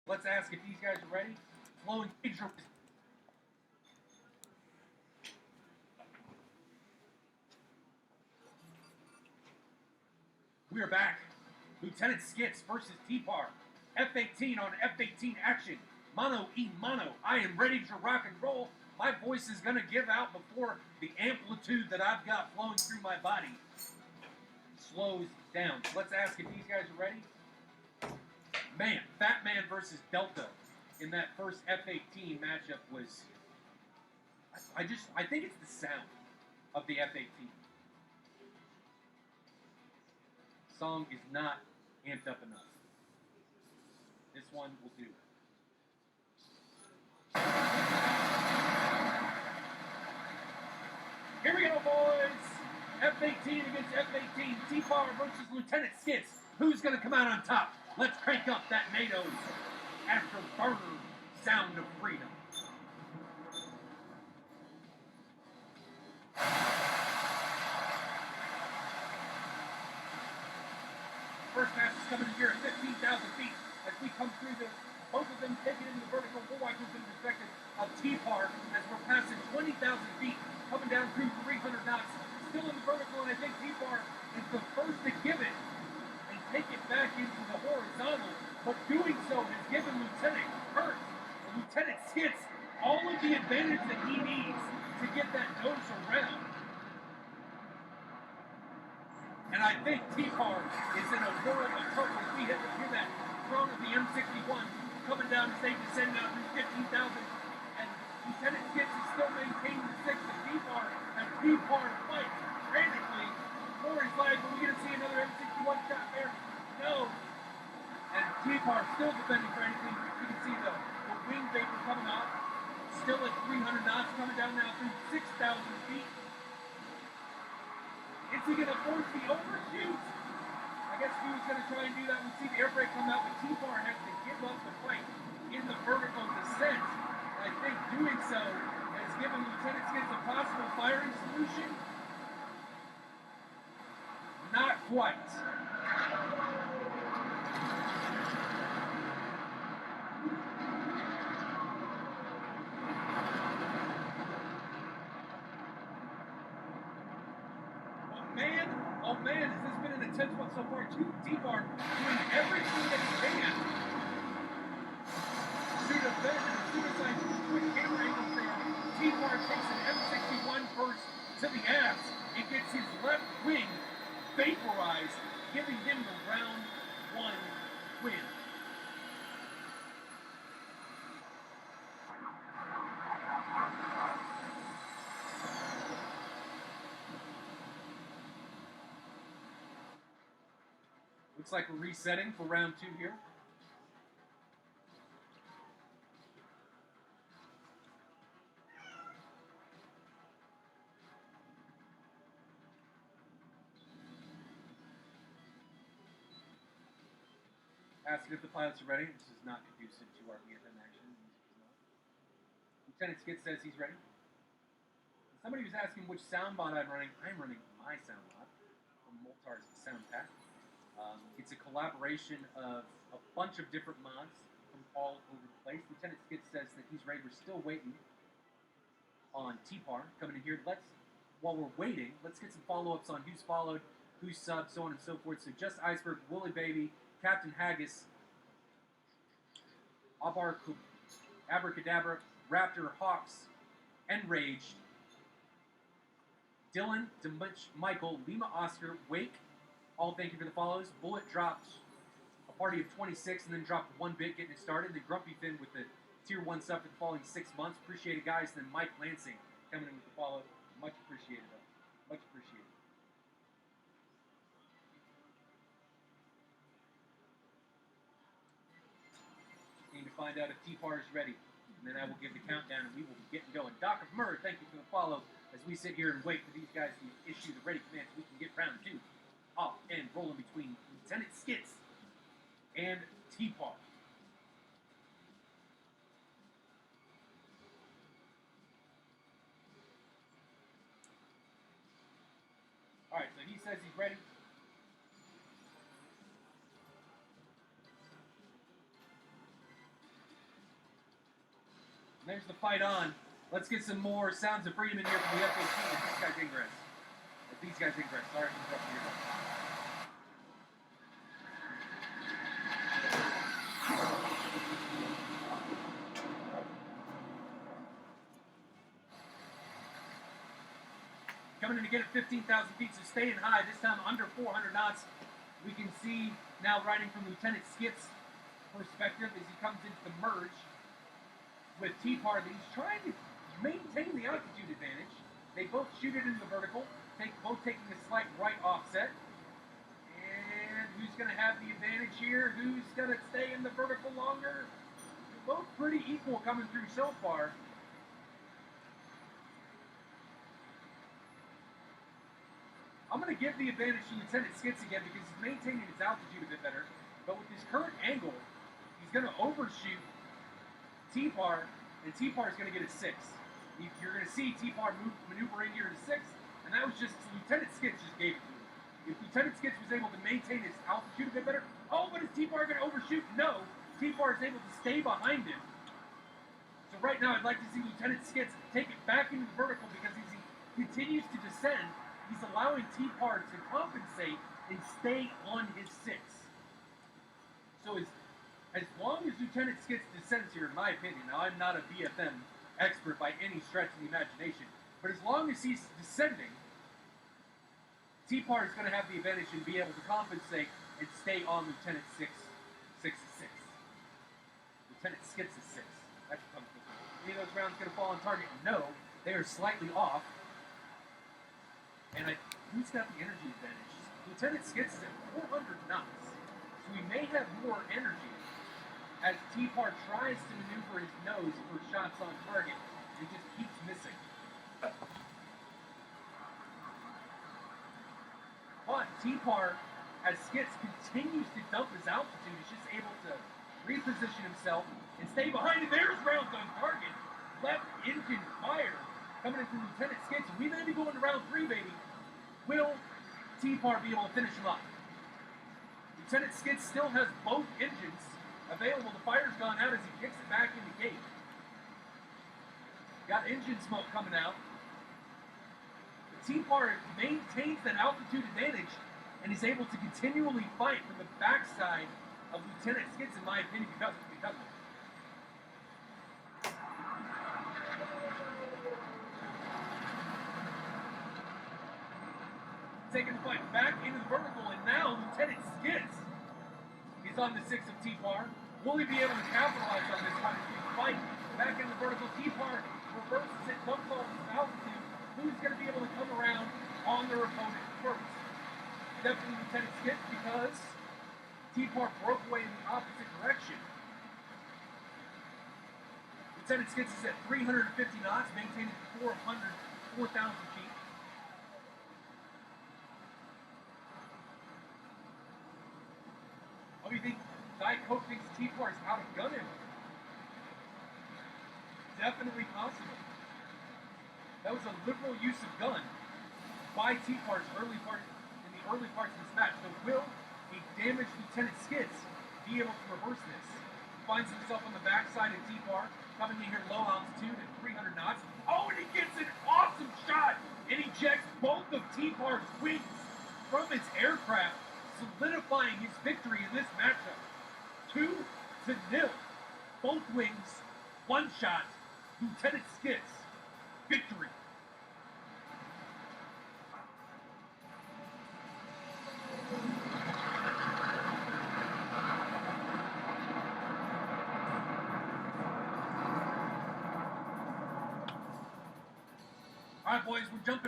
Let's ask if these guys are ready. Flowing Pedro. We are back. Lieutenant Skits versus T-Par. F-18 on F-18 action. Mano e mano. I am ready to rock and roll. My voice is going to give out before the amplitude that I've got flowing through my body slows down. So let's ask if these guys are ready. Man, Fat Man versus Delta in that first F-18 matchup was... I think it's the sound of the F-18. Song is not amped up enough. This one will do. Here we go, boys! F-18 against F-18. T-Par versus Lieutenant Skits. Who's going to come out on top? Let's crank up that NATO's afterburner sound of freedom. First match is coming in here at 15,000 feet as we come through this. Both of them taking into the vertical. We'll watch this in the perspective of T-Par as we're passing 20,000 feet, coming down through 300 knots, still in the vertical, and I think T-Par is the first to give it and take it back into the horizontal, but doing so has given Lieutenant Skits all of the advantage that he needs to get that nose around. And I think T-Par is in a world of trouble as we hear that throne of the M61 coming down as they descend out through 15,000. And Lieutenant Skits is still maintaining the 6 of T-Par, and T-Par fights frantically for his life. Are we going to see another M61 shot there? No. And T-Par still defending frantically. You can see the wing vapor coming off. Still at 300 knots, coming down now through 6,000 feet. Is he going to force the overshoot? I guess if he was going to try and do that, we'd see the air brake come out, but T-Par has to give up the fight in the vertical descent. I think doing so has given Lieutenant Skits a possible firing solution. Not quite. Oh man, has this been an intense one so far? T-Bar doing everything that he can to defend and suicide with camera angles there. T-Bar takes an M61 burst to the ass. It gets his left wing vaporized, giving him the round 1 win. Looks like we're resetting for round 2 here. Asking if the pilots are ready. This is not conducive to our BFM action. Lieutenant Skits says he's ready. Somebody was asking which soundbot I'm running. I'm running my soundbot from Moltar's Sound Pack. It's a collaboration of a bunch of different mods from all over the place. Lieutenant Skits says that he's ready. We're still waiting on T-Par coming in here. While we're waiting, let's get some follow-ups on who's followed, who's subbed, so on and so forth. So Just Iceberg, Woolly Baby, Captain Haggis, Abracadabra, Raptor, Hawks, Enraged, Dylan, Michael, Lima Oscar, Wake, all thank you for the follows. Bullet dropped a party of 26 and then dropped 1 bit getting it started. Then Grumpy Finn with the tier 1 sub for the following 6 months. Appreciate it, guys. Then Mike Lansing coming in with the follow. Much appreciated, though. Much appreciated. Need to find out if T-Par is ready. And then I will give the countdown and we will be getting going. Doc of Murr, thank you for the follow as we sit here and wait for these guys to issue the ready commands. We can get round 2 off and rolling between Lieutenant Skits and T-Par. Alright, so he says he's ready. There's the fight on. Let's get some more sounds of freedom in here from the FAT if these guys ingress. Sorry to interrupt you. Coming in to get at 15,000 feet, so staying high, this time under 400 knots. We can see now riding from Lieutenant Skit's perspective as he comes into the merge with T-Par that he's trying to maintain the altitude advantage. They both shoot it in the vertical, both taking a slight right offset. And who's going to have the advantage here? Who's going to stay in the vertical longer? They're both pretty equal coming through so far. I'm going to give the advantage to Lieutenant Skitz again because he's maintaining his altitude a bit better. But with his current angle, he's going to overshoot T-Par, and T-Par is going to get a 6. You're going to see T-Par maneuver in here to 6, and that was just Lieutenant Skitz just gave it to him. If Lieutenant Skitz was able to maintain his altitude a bit better, but is T-Par going to overshoot? No. T-Par is able to stay behind him. So right now, I'd like to see Lieutenant Skitz take it back into the vertical because as he continues to descend, he's allowing T-Par to compensate and stay on his 6. So as long as Lieutenant Skitz descends here, in my opinion, now I'm not a BFM expert by any stretch of the imagination, but as long as he's descending, T-Par is going to have the advantage and be able to compensate and stay on Lieutenant Skitz' 6. Lieutenant Skitz' 6. That's what comes with it. Any of those rounds going to fall on target? No. They are slightly off. And who's got the energy advantage? Lieutenant Skitz is at 400 knots, so he may have more energy as T-Par tries to maneuver his nose for shots on target and just keeps missing. But T-Par, as Skitz continues to dump his altitude, is just able to reposition himself and stay behind it. There's rounds on target. Left engine fire coming in from Lieutenant Skitz. We may be going to round 3, baby. Will T-Par be able to finish him up? Lieutenant Skitz still has both engines available. The fire's gone out as he kicks it back in the gate. Got engine smoke coming out. T-Par maintains that altitude advantage and is able to continually fight from the backside of Lieutenant Skitz, in my opinion, because of it. Taking the fight back into the vertical, and now Lieutenant Skitz is on the 6 of T-Par. Will he be able to capitalize on this fight? Back in the vertical, T-Par reverses it, dumps all his altitude. Who's going to be able to come around on their opponent first? Definitely Lieutenant Skitz, because T-Par broke away in the opposite direction. Lieutenant Skitz is at 350 knots, maintaining 4,000 feet. What do you think? Diet Coke thinks T-Par is out of gun him. Definitely possible. That was a liberal use of gun by T-Par's in the early parts of this match. So will a damaged Lieutenant Skitz be able to reverse this? He finds himself on the backside of T-Par, coming in here low altitude at 300 knots. Oh, and he gets an awesome shot and ejects both of T-Par's wings from his aircraft, solidifying his victory in this matchup. 2-0. Both wings, one shot. Lieutenant Skitz, victory. All right, boys, we're jumping.